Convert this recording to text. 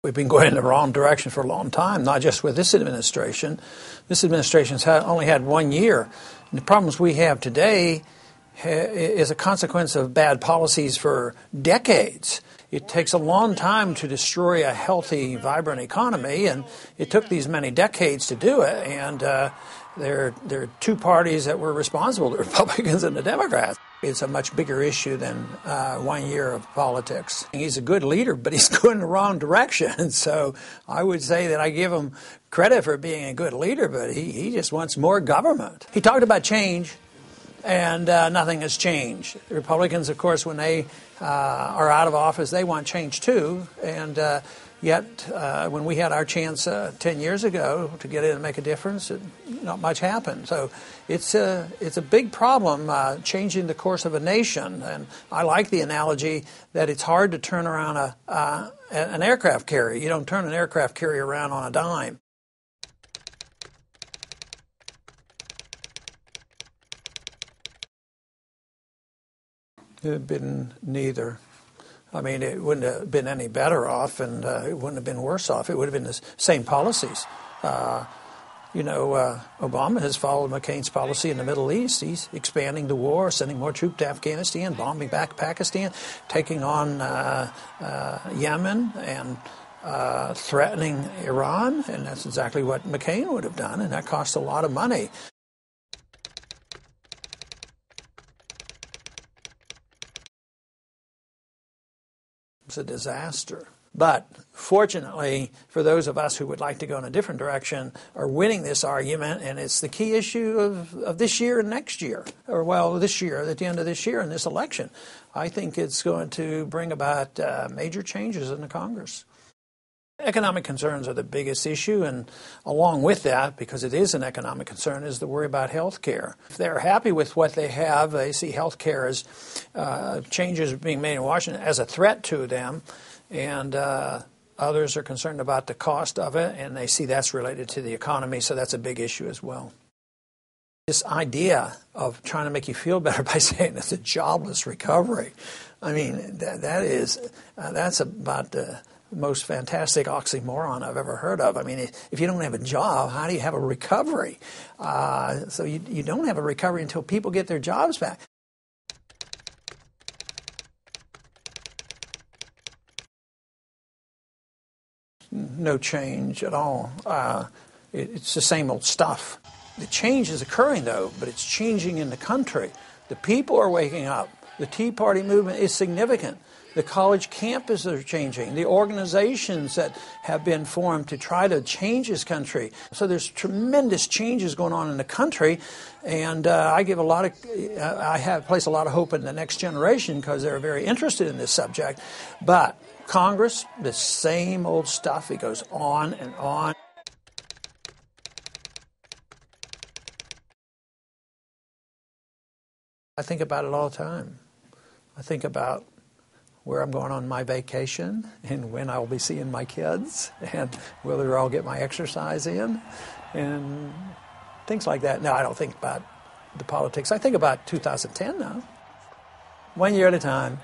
We've been going in the wrong direction for a long time, not just with this administration. This administration's only had 1 year. And the problems we have today is a consequence of bad policies for decades. It takes a long time to destroy a healthy, vibrant economy, and it took these many decades to do it. And there are two parties that were responsible, the Republicans and the Democrats. It's a much bigger issue than 1 year of politics. He's a good leader, but he's going in the wrong direction. So I would say that I give him credit for being a good leader, but he just wants more government. He talked about change, and nothing has changed. The Republicans, of course, when they are out of office, they want change too. And yet, when we had our chance 10 years ago to get in and make a difference, not much happened. So it's a big problem, changing the course of a nation. And I like the analogy that it's hard to turn around an aircraft carrier. You don't turn an aircraft carrier around on a dime. It would have been neither. I mean, it wouldn't have been any better off, and it wouldn't have been worse off. It would have been the same policies. Obama has followed McCain's policy in the Middle East. He's expanding the war, sending more troops to Afghanistan, bombing back Pakistan, taking on Yemen, and threatening Iran. And that's exactly what McCain would have done, and that cost a lot of money. It's a disaster. But fortunately, for those of us who would like to go in a different direction, are winning this argument, and it's the key issue of this year and next year, or this year, at the end of this year in this election. I think it's going to bring about major changes in the Congress. Economic concerns are the biggest issue, and along with that, because it is an economic concern, is the worry about health care. If they're happy with what they have, they see health care as changes being made in Washington as a threat to them, and others are concerned about the cost of it, and they see that's related to the economy, so that's a big issue as well. This idea of trying to make you feel better by saying it's a jobless recovery, I mean, that's about the most fantastic oxymoron I've ever heard of. I mean, if you don't have a job, how do you have a recovery? So you don't have a recovery until people get their jobs back. No change at all. It's the same old stuff. The change is occurring, though, but it's changing in the country. The people are waking up. The Tea Party movement is significant. The college campuses are changing. The organizations that have been formed to try to change this country. So there's tremendous changes going on in the country, and I place a lot of hope in the next generation because they're very interested in this subject. But Congress, the same old stuff. It goes on and on. I think about it all the time. I think about where I'm going on my vacation and when I'll be seeing my kids and whether I'll get my exercise in and things like that. No, I don't think about the politics. I think about 2010 now. 1 year at a time.